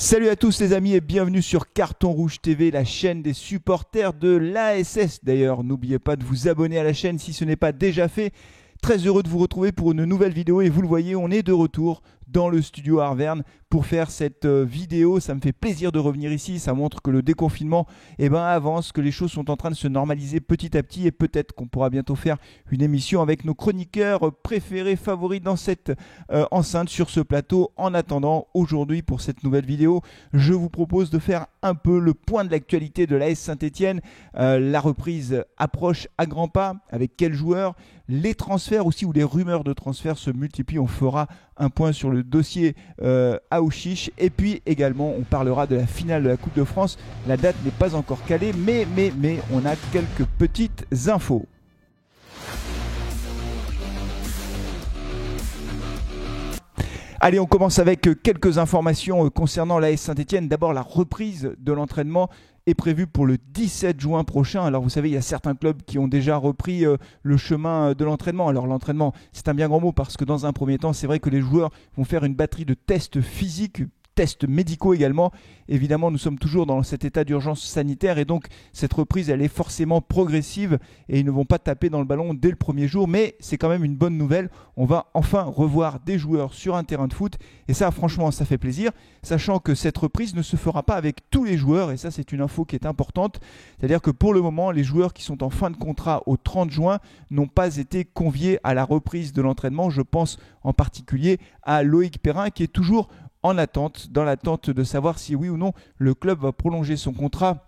Salut à tous les amis et bienvenue sur Carton Rouge TV, la chaîne des supporters de l'ASS. D'ailleurs, n'oubliez pas de vous abonner à la chaîne si ce n'est pas déjà fait. Très heureux de vous retrouver pour une nouvelle vidéo et vous le voyez, on est de retour dans le studio Arverne pour faire cette vidéo. Ça me fait plaisir de revenir ici, ça montre que le déconfinement avance, que les choses sont en train de se normaliser petit à petit et peut-être qu'on pourra bientôt faire une émission avec nos chroniqueurs préférés, favoris dans cette enceinte sur ce plateau. En attendant, aujourd'hui pour cette nouvelle vidéo, je vous propose de faire un peu le point de l'actualité de l'AS Saint-Etienne. La reprise approche à grands pas, avec quels joueurs, les transferts aussi ou les rumeurs de transferts se multiplient. On fera un point sur le dossier Aouchiche et puis également on parlera de la finale de la Coupe de France. La date n'est pas encore calée mais on a quelques petites infos. Allez, on commence avec quelques informations concernant l'AS Saint-Etienne. D'abord, la reprise de l'entraînement est prévue pour le 17 juin prochain. Alors vous savez, il y a certains clubs qui ont déjà repris le chemin de l'entraînement. Alors l'entraînement, c'est un bien grand mot parce que dans un premier temps, c'est vrai que les joueurs vont faire une batterie de tests physiques, tests médicaux également. Évidemment, nous sommes toujours dans cet état d'urgence sanitaire et donc cette reprise, elle est forcément progressive et ils ne vont pas taper dans le ballon dès le premier jour. Mais c'est quand même une bonne nouvelle. On va enfin revoir des joueurs sur un terrain de foot et ça, franchement, ça fait plaisir. Sachant que cette reprise ne se fera pas avec tous les joueurs et ça, c'est une info qui est importante. C'est-à-dire que pour le moment, les joueurs qui sont en fin de contrat au 30 juin n'ont pas été conviés à la reprise de l'entraînement. Je pense en particulier à Loïc Perrin qui est toujours en attente, dans l'attente de savoir si oui ou non le club va prolonger son contrat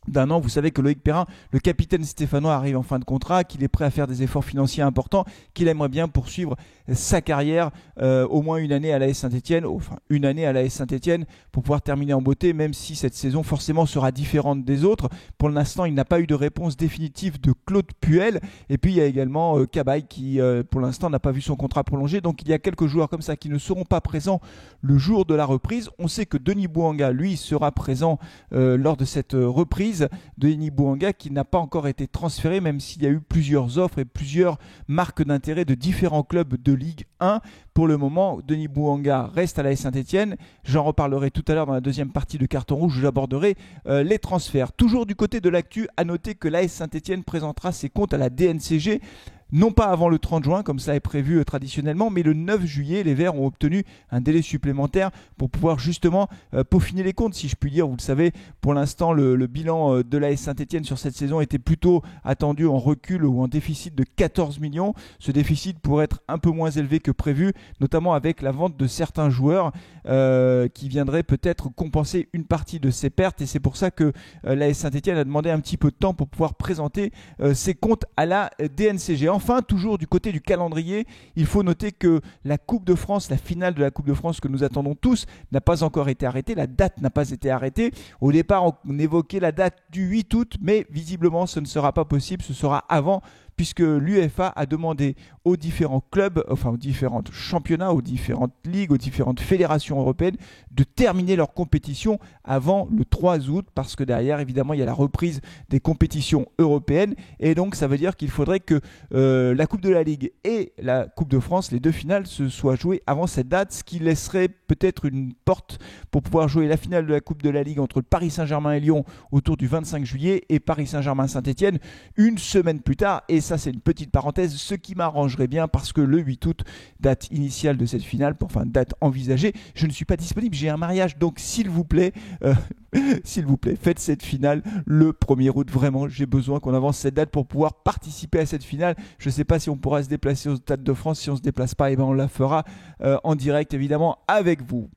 d'un an. Vous savez que Loïc Perrin, le capitaine stéphanois, arrive en fin de contrat, qu'il est prêt à faire des efforts financiers importants, qu'il aimerait bien poursuivre sa carrière au moins une année à l'AS Saint-Etienne, enfin une année à l'AS Saint-Etienne pour pouvoir terminer en beauté, même si cette saison forcément sera différente des autres. Pour l'instant, il n'a pas eu de réponse définitive de Claude Puel. Et puis il y a également Cabaye qui pour l'instant n'a pas vu son contrat prolongé. Donc il y a quelques joueurs comme ça qui ne seront pas présents le jour de la reprise. On sait que Denis Bouanga, lui, sera présent lors de cette reprise. Denis Bouanga qui n'a pas encore été transféré, même s'il y a eu plusieurs offres et plusieurs marques d'intérêt de différents clubs de Ligue 1. Pour le moment, Denis Bouanga reste à l'AS Saint-Etienne. J'en reparlerai tout à l'heure dans la deuxième partie de Carton Rouge où j'aborderai les transferts. Toujours du côté de l'actu, à noter que l'AS Saint-Etienne présentera ses comptes à la DNCG. Non pas avant le 30 juin, comme ça est prévu traditionnellement, mais le 9 juillet, les Verts ont obtenu un délai supplémentaire pour pouvoir justement peaufiner les comptes, si je puis dire. Vous le savez, pour l'instant, le bilan de l'AS Saint-Etienne sur cette saison était plutôt attendu en recul ou en déficit de 14 millions. Ce déficit pourrait être un peu moins élevé que prévu, notamment avec la vente de certains joueurs qui viendraient peut-être compenser une partie de ces pertes. Et c'est pour ça que l'AS Saint-Etienne a demandé un petit peu de temps pour pouvoir présenter ses comptes à la DNCG. Enfin, toujours du côté du calendrier, il faut noter que la Coupe de France, la finale de la Coupe de France que nous attendons tous, n'a pas encore été arrêtée. La date n'a pas été arrêtée. Au départ, on évoquait la date du 8 août, mais visiblement, ce ne sera pas possible. Ce sera avant, puisque l'UEFA a demandé aux différents clubs, enfin aux différents championnats, aux différentes ligues, aux différentes fédérations européennes de terminer leur compétition avant le 3 août parce que derrière, évidemment, il y a la reprise des compétitions européennes et donc ça veut dire qu'il faudrait que la Coupe de la Ligue et la Coupe de France, les deux finales, se soient jouées avant cette date, ce qui laisserait peut-être une porte pour pouvoir jouer la finale de la Coupe de la Ligue entre le Paris Saint-Germain et Lyon autour du 25 juillet et Paris Saint-Germain-Saint-Etienne une semaine plus tard. Et ça, c'est une petite parenthèse, ce qui m'arrangerait bien parce que le 8 août, date initiale de cette finale, enfin date envisagée, je ne suis pas disponible, j'ai un mariage, donc s'il vous plaît, faites cette finale le 1er août. Vraiment, j'ai besoin qu'on avance cette date pour pouvoir participer à cette finale. Je ne sais pas si on pourra se déplacer au Stade de France, si on ne se déplace pas, on la fera en direct évidemment avec vous.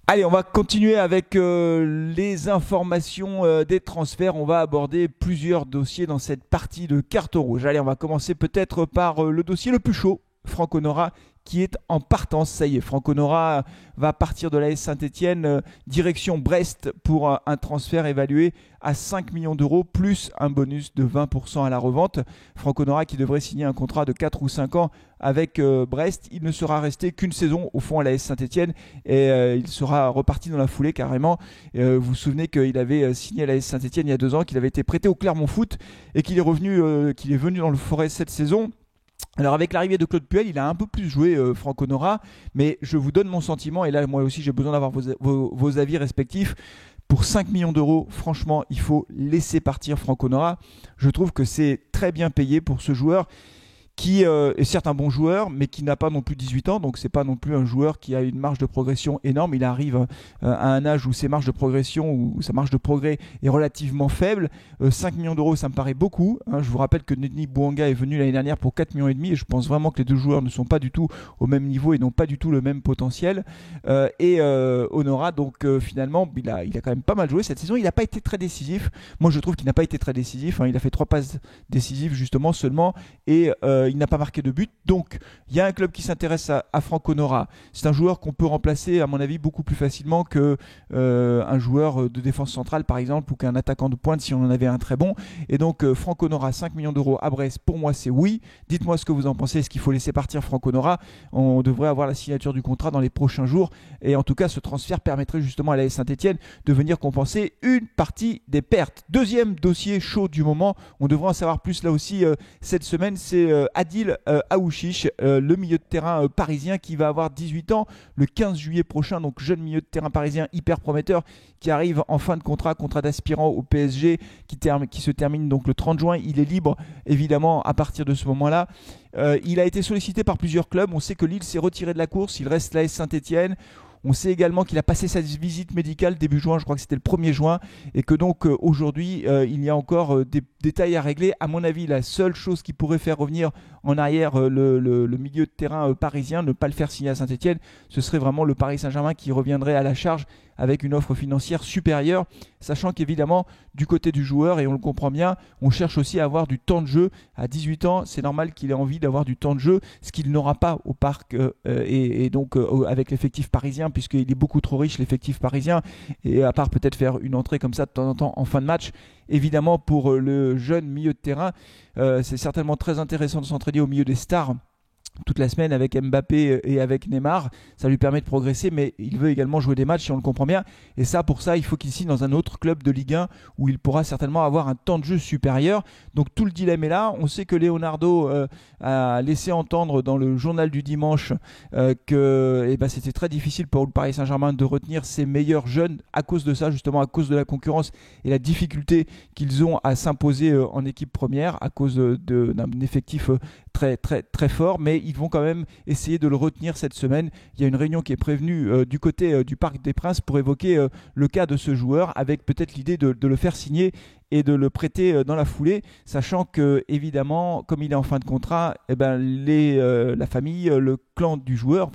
Allez, on va continuer avec les informations des transferts. On va aborder plusieurs dossiers dans cette partie de Carton Rouge. Allez, on va commencer peut-être par le dossier le plus chaud, Franco Nora, qui est en partance. Ça y est, Franco Nora va partir de l'AS Saint-Etienne direction Brest pour un transfert évalué à 5 millions d'euros plus un bonus de 20% à la revente. Franco Nora qui devrait signer un contrat de 4 ou 5 ans avec Brest. Il ne sera resté qu'une saison au fond à l'AS Saint-Etienne et il sera reparti dans la foulée carrément. Vous vous souvenez qu'il avait signé à l'AS Saint-Etienne il y a 2 ans, qu'il avait été prêté au Clermont Foot et qu'il est venu dans le Forêt cette saison. Alors avec l'arrivée de Claude Puel, il a un peu plus joué Franck Honora, mais je vous donne mon sentiment, et là moi aussi j'ai besoin d'avoir vos avis respectifs. Pour 5 millions d'euros, franchement, il faut laisser partir Franck Honora. Je trouve que c'est très bien payé pour ce joueur qui est certes un bon joueur, mais qui n'a pas non plus 18 ans, donc c'est pas non plus un joueur qui a une marge de progression énorme. Il arrive à un âge où ses marges de progression, ou sa marge de progrès est relativement faible. 5 millions d'euros, ça me paraît beaucoup. Hein. Je vous rappelle que Denis Bouanga est venu l'année dernière pour 4 millions et demi, et je pense vraiment que les deux joueurs ne sont pas du tout au même niveau et n'ont pas du tout le même potentiel. Honora, donc finalement, il a quand même pas mal joué cette saison. Il n'a pas été très décisif. Moi, je trouve qu'il n'a pas été très décisif. Hein. Il a fait 3 passes décisives justement seulement, et il n'a pas marqué de but. Donc il y a un club qui s'intéresse à Franck Honora. C'est un joueur qu'on peut remplacer à mon avis beaucoup plus facilement que un joueur de défense centrale par exemple, ou qu'un attaquant de pointe si on en avait un très bon. Et donc Franck Honora, 5 millions d'euros à Brest, pour moi c'est oui. Dites-moi ce que vous en pensez. Est-ce qu'il faut laisser partir Franck Honora? On devrait avoir la signature du contrat dans les prochains jours, et en tout cas ce transfert permettrait justement à l'AS Saint-Etienne de venir compenser une partie des pertes. Deuxième dossier chaud du moment, on devrait en savoir plus là aussi cette semaine, c'est Adil Aouchiche, le milieu de terrain parisien qui va avoir 18 ans le 15 juillet prochain, donc jeune milieu de terrain parisien hyper prometteur qui arrive en fin de contrat d'aspirant au PSG qui se termine donc le 30 juin. Il est libre évidemment à partir de ce moment-là. Il a été sollicité par plusieurs clubs. On sait que Lille s'est retiré de la course, il reste l'AS Saint-Etienne. On sait également qu'il a passé sa visite médicale début juin, je crois que c'était le 1er juin, et que donc aujourd'hui il y a encore des détails à régler. À mon avis, la seule chose qui pourrait faire revenir en arrière le milieu de terrain parisien, ne pas le faire signer à Saint-Etienne, ce serait vraiment le Paris Saint-Germain qui reviendrait à la charge avec une offre financière supérieure, sachant qu'évidemment du côté du joueur, et on le comprend bien, on cherche aussi à avoir du temps de jeu. À 18 ans, c'est normal qu'il ait envie d'avoir du temps de jeu, ce qu'il n'aura pas au Parc et donc avec l'effectif parisien, puisqu'il est beaucoup trop riche l'effectif parisien, et à part peut-être faire une entrée comme ça de temps en temps en fin de match. Évidemment pour le jeune milieu de terrain, c'est certainement très intéressant de s'entraîner au milieu des stars toute la semaine avec Mbappé et avec Neymar. Ça lui permet de progresser, mais il veut également jouer des matchs, si on le comprend bien, et ça, pour ça, il faut qu'il signe dans un autre club de Ligue 1 où il pourra certainement avoir un temps de jeu supérieur. Donc tout le dilemme est là. On sait que Leonardo a laissé entendre dans le journal du dimanche que c'était très difficile pour le Paris Saint-Germain de retenir ses meilleurs jeunes à cause de ça, justement à cause de la concurrence et la difficulté qu'ils ont à s'imposer en équipe première à cause d'un effectif très, très, très fort, mais ils vont quand même essayer de le retenir cette semaine. Il y a une réunion qui est prévenue du côté du Parc des Princes pour évoquer le cas de ce joueur, avec peut-être l'idée de le faire signer et de le prêter dans la foulée, sachant que évidemment, comme il est en fin de contrat, la famille, le camp du joueur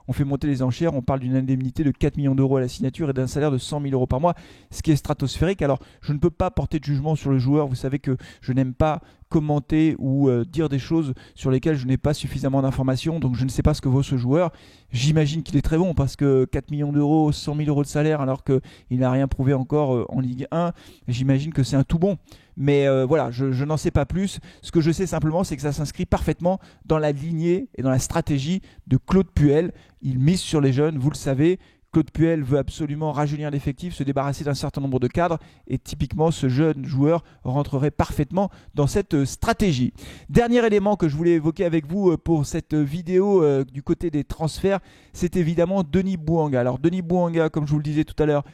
ont fait monter les enchères. On parle d'une indemnité de 4 millions d'euros à la signature et d'un salaire de 100 000 euros par mois, ce qui est stratosphérique. Alors je ne peux pas porter de jugement sur le joueur, vous savez que je n'aime pas commenter ou dire des choses sur lesquelles je n'ai pas suffisamment d'informations, donc je ne sais pas ce que vaut ce joueur. J'imagine qu'il est très bon, parce que 4 millions d'euros, 100 000 euros de salaire, alors qu'il n'a rien prouvé encore en Ligue 1, j'imagine que c'est un tout bon. Mais voilà, je n'en sais pas plus. Ce que je sais simplement, c'est que ça s'inscrit parfaitement dans la lignée et dans la stratégie de Claude Puel. Il mise sur les jeunes, vous le savez. Claude Puel veut absolument rajeunir l'effectif, se débarrasser d'un certain nombre de cadres, et typiquement ce jeune joueur rentrerait parfaitement dans cette stratégie. Dernier élément que je voulais évoquer avec vous pour cette vidéo du côté des transferts, c'est évidemment Denis Bouanga. Alors Denis Bouanga, comme je vous le disais tout à l'heure,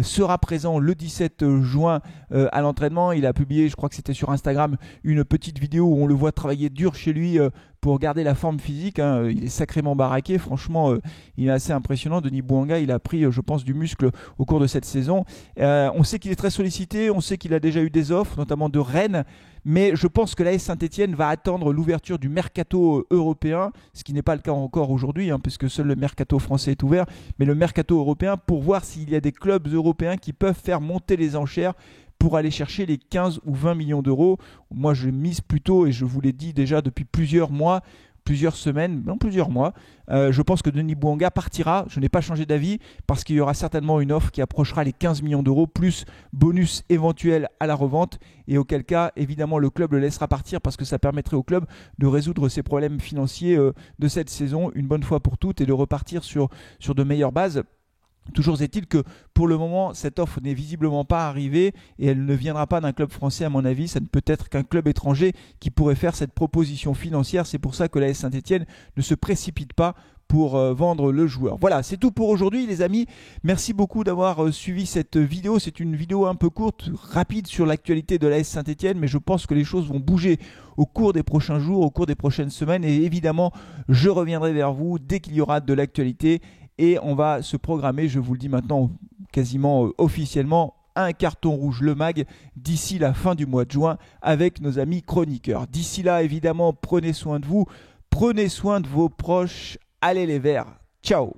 sera présent le 17 juin à l'entraînement. Il a publié, je crois que c'était sur Instagram, une petite vidéo où on le voit travailler dur chez lui pour garder la forme physique. Il est sacrément baraqué, franchement il est assez impressionnant. Denis Bouanga, il a pris je pense du muscle au cours de cette saison. On sait qu'il est très sollicité, on sait qu'il a déjà eu des offres, notamment de Rennes. Mais je pense que l'AS Saint-Etienne va attendre l'ouverture du mercato européen, ce qui n'est pas le cas encore aujourd'hui, puisque seul le mercato français est ouvert, mais le mercato européen, pour voir s'il y a des clubs européens qui peuvent faire monter les enchères pour aller chercher les 15 ou 20 millions d'euros. Moi, je mise plutôt, et je vous l'ai dit déjà depuis plusieurs mois, plusieurs semaines, non plusieurs mois. Je pense que Denis Bouanga partira. Je n'ai pas changé d'avis parce qu'il y aura certainement une offre qui approchera les 15 millions d'euros plus bonus éventuel à la revente, et auquel cas évidemment le club le laissera partir parce que ça permettrait au club de résoudre ses problèmes financiers de cette saison une bonne fois pour toutes et de repartir sur de meilleures bases. Toujours est-il que pour le moment, cette offre n'est visiblement pas arrivée et elle ne viendra pas d'un club français à mon avis. Ça ne peut être qu'un club étranger qui pourrait faire cette proposition financière. C'est pour ça que l'AS Saint-Etienne ne se précipite pas pour vendre le joueur. Voilà, c'est tout pour aujourd'hui les amis. Merci beaucoup d'avoir suivi cette vidéo. C'est une vidéo un peu courte, rapide sur l'actualité de l'AS Saint-Etienne, mais je pense que les choses vont bouger au cours des prochains jours, au cours des prochaines semaines. Et évidemment, je reviendrai vers vous dès qu'il y aura de l'actualité. Et on va se programmer, je vous le dis maintenant quasiment officiellement, un carton rouge le mag d'ici la fin du mois de juin avec nos amis chroniqueurs. D'ici là, évidemment, prenez soin de vous, prenez soin de vos proches. Allez les Verts, ciao!